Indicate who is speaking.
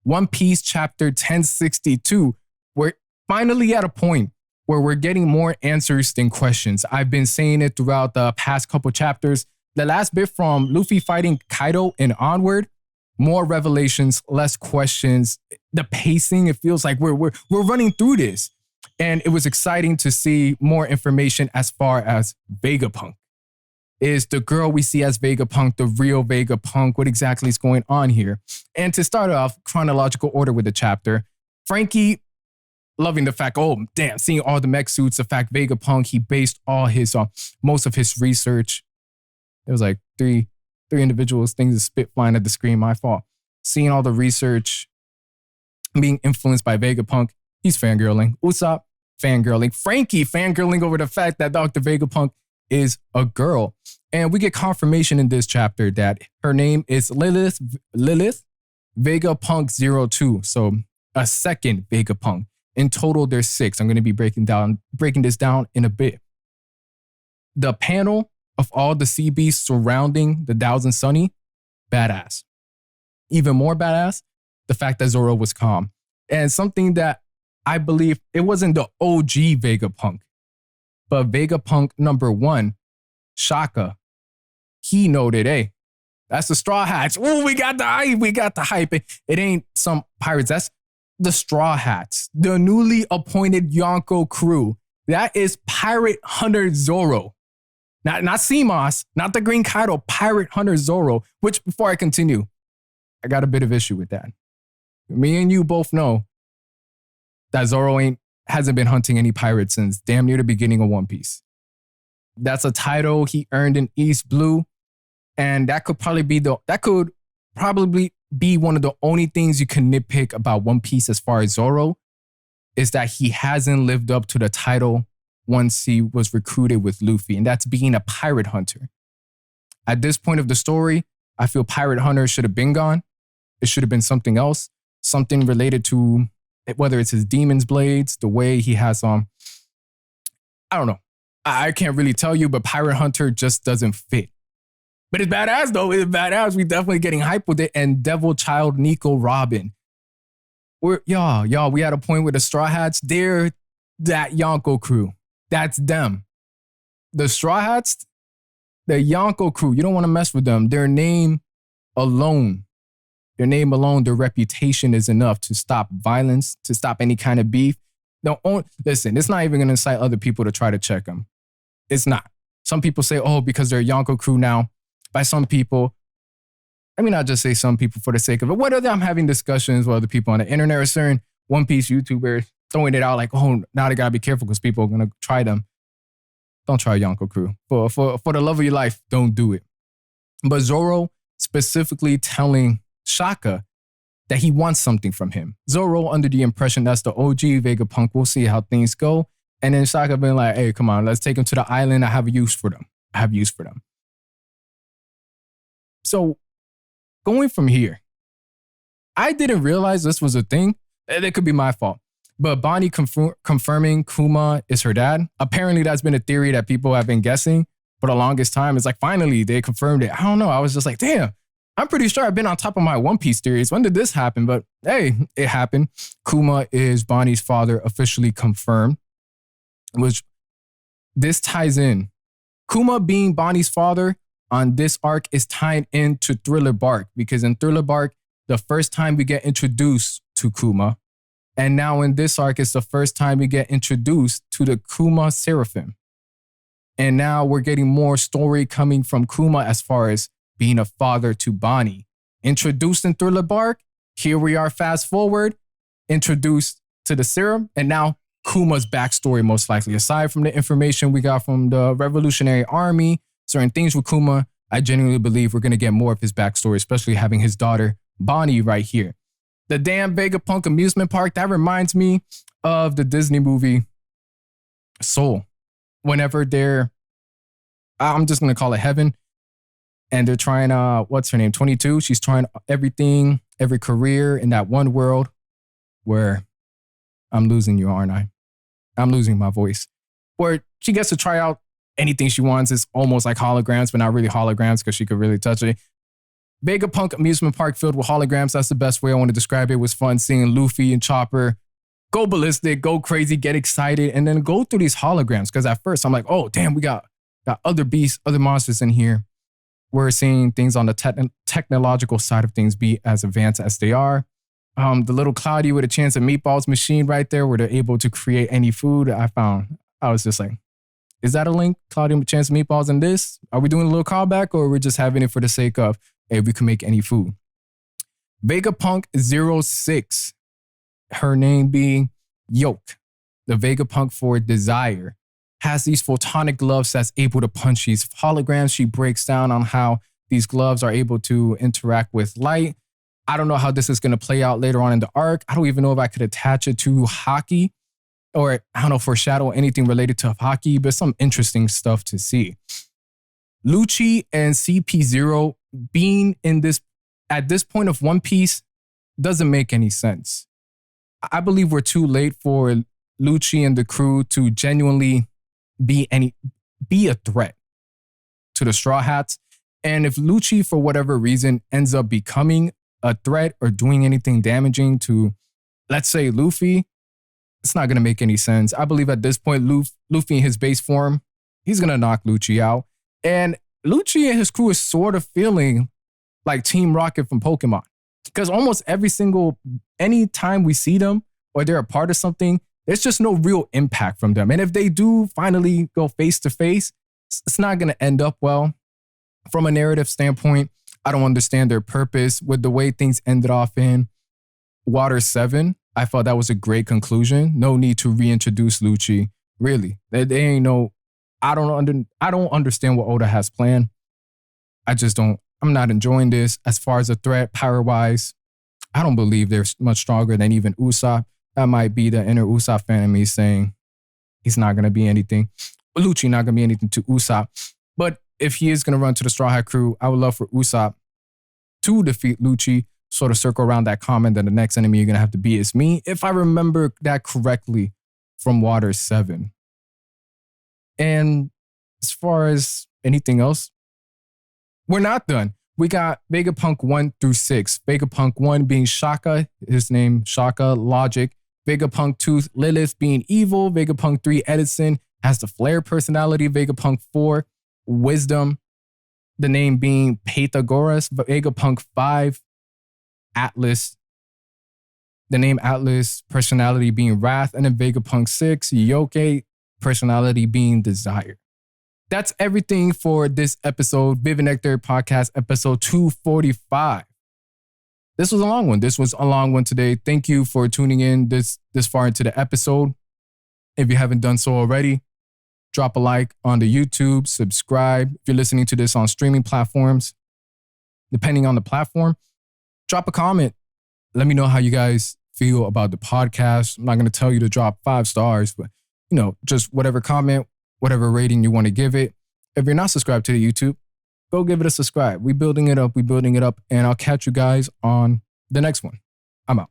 Speaker 1: One Piece chapter 1062. We're finally at a point where we're getting more answers than questions. I've been saying it throughout the past couple chapters. The last bit from Luffy fighting Kaido and onward, more revelations, less questions. The pacing, it feels like we're running through this. And it was exciting to see more information as far as Vegapunk. Is the girl we see as Vegapunk the real Vegapunk? What exactly is going on here? And to start off, chronological order with the chapter, Frankie loving the fact, oh, damn, seeing all the mech suits, the fact Vegapunk, he based all his, most of his research. It was like three individuals, things that spit flying at the screen, my fault. Seeing all the research, being influenced by Vegapunk, he's fangirling. Usopp, fangirling. Frankie, fangirling over the fact that Dr. Vegapunk is a girl. And we get confirmation in this chapter that her name is Lilith Vegapunk 02. So a second Vegapunk. In total, there's 6. I'm going to be breaking this down in a bit. The panel of all the sea beasts surrounding the Thousand Sunny, badass. Even more badass, the fact that Zoro was calm. And something that I believe it wasn't the OG Vegapunk, but Vegapunk number 1, Shaka, he noted, hey, that's the Straw Hats. Oh, we got the hype. It ain't some pirates. That's the Straw Hats, the newly appointed Yonko crew. That is Pirate Hunter Zoro. Not CMOS, not the Green Kaido, Pirate Hunter Zoro, which before I continue, I got a bit of issue with that. Me and you both know that Zoro hasn't been hunting any pirates since damn near the beginning of One Piece. That's a title he earned in East Blue. And that could probably be one of the only things you can nitpick about One Piece as far as Zoro, is that he hasn't lived up to the title once he was recruited with Luffy, and that's being a pirate hunter. At this point of the story, I feel Pirate Hunter should have been gone. It should have been something else, something related to whether it's his demon's blades, the way he has, I don't know. I can't really tell you, but Pirate Hunter just doesn't fit. But it's badass though. It's badass. We definitely getting hype with it. And Devil Child Nico Robin. Y'all, we had a point with the Straw Hats. They're that Yonko crew. That's them. The Straw Hats, the Yonko crew. You don't want to mess with them. Their name alone, their reputation is enough to stop violence, to stop any kind of beef. Listen, it's not even going to incite other people to try to check them. It's not. Some people say, oh, because they're Yonko crew now. By some people, I mean, I'll just say some people for the sake of it. Whether I'm having discussions with other people on the internet or certain One Piece YouTubers throwing it out like, oh, now they got to be careful because people are going to try them. Don't try Yonko crew. For the love of your life, don't do it. But Zoro specifically telling Shaka that he wants something from him. Zoro under the impression that's the OG Vegapunk. We'll see how things go. And then Shaka being like, hey, come on, let's take him to the island. I have use for them. So going from here, I didn't realize this was a thing. It could be my fault. But Bonnie confirming Kuma is her dad. Apparently that's been a theory that people have been guessing for the longest time. It's like, finally, they confirmed it. I don't know. I was just like, damn, I'm pretty sure I've been on top of my One Piece theories. When did this happen? But hey, it happened. Kuma is Bonnie's father, officially confirmed. Which this ties in. Kuma being Bonnie's father on this arc is tied into Thriller Bark, because in Thriller Bark, the first time we get introduced to Kuma, and now in this arc, it's the first time we get introduced to the Kuma Seraphim. And now we're getting more story coming from Kuma as far as being a father to Bonnie. Introduced in Thriller Bark, here we are fast forward, introduced to the serum, and now Kuma's backstory most likely. Aside from the information we got from the Revolutionary Army, certain things with Kuma, I genuinely believe we're going to get more of his backstory, especially having his daughter, Bonnie, right here. The damn Vegapunk amusement park, that reminds me of the Disney movie Soul. Whenever I'm just going to call it Heaven, and they're trying, what's her name, 22? She's trying everything, every career in that one world where I'm losing you, aren't I? I'm losing my voice. Where she gets to try out anything she wants. It's almost like holograms, but not really holograms because she could really touch it. Vegapunk amusement park filled with holograms. That's the best way I want to describe it. It was fun seeing Luffy and Chopper go ballistic, go crazy, get excited, and then go through these holograms. Because at first I'm like, oh, damn, we got other beasts, other monsters in here. We're seeing things on the technological side of things be as advanced as they are. The little Cloudy with a chance of meatballs machine right there where they're able to create any food. I was just like, is that a link? Cloudy with a chance of meatballs in this? Are we doing a little callback or we're just having it for the sake of, hey, we can make any food? Vegapunk 06, her name being Yoke, the Vegapunk for Desire, has these photonic gloves that's able to punch these holograms. She breaks down on how these gloves are able to interact with light. I don't know how this is going to play out later on in the arc. I don't even know if I could attach it to hockey or I don't know, foreshadow anything related to hockey, but some interesting stuff to see. Lucci and CP0 being at this point of One Piece doesn't make any sense. I believe we're too late for Lucci and the crew to genuinely be a threat to the Straw Hats. And if Lucci, for whatever reason, ends up becoming a threat or doing anything damaging to, let's say, Luffy, it's not going to make any sense. I believe at this point, Luffy in his base form, he's going to knock Lucci out. And Lucci and his crew is sort of feeling like Team Rocket from Pokemon. Because almost any time we see them or they're a part of something, there's just no real impact from them. And if they do finally go face to face, it's not going to end up well. From a narrative standpoint, I don't understand their purpose with the way things ended off in Water 7. I thought that was a great conclusion. No need to reintroduce Lucci. Really, they ain't no. I don't understand what Oda has planned. I just don't. I'm not enjoying this as far as a threat power wise. I don't believe they're much stronger than even Usopp. That might be the inner Usopp fan in me saying he's not going to be anything. Lucci not going to be anything to Usopp. But if he is going to run to the Straw Hat crew, I would love for Usopp to defeat Lucci, sort of circle around that comment that the next enemy you're going to have to beat is me, if I remember that correctly from Water 7. And as far as anything else, we're not done. We got Vegapunk 1 through 6. Vegapunk 1 being Shaka, his name Shaka, Logic. Vegapunk 2, Lilith being evil. Vegapunk 3, Edison, has the Flare personality. Vegapunk 4, Wisdom, the name being Pythagoras. Vegapunk 5, Atlas, the name Atlas, personality being Wrath. And then Vegapunk 6, Yoke, personality being Desire. That's everything for this episode, Vividnectar Podcast, episode 245. This was a long one. Today. Thank you for tuning in this far into the episode. If you haven't done so already, drop a like on the YouTube, subscribe. If you're listening to this on streaming platforms, depending on the platform, drop a comment. Let me know how you guys feel about the podcast. I'm not going to tell you to drop 5 stars, but just whatever comment, whatever rating you want to give it. If you're not subscribed to the YouTube, go give it a subscribe. We're building it up, and I'll catch you guys on the next one. I'm out.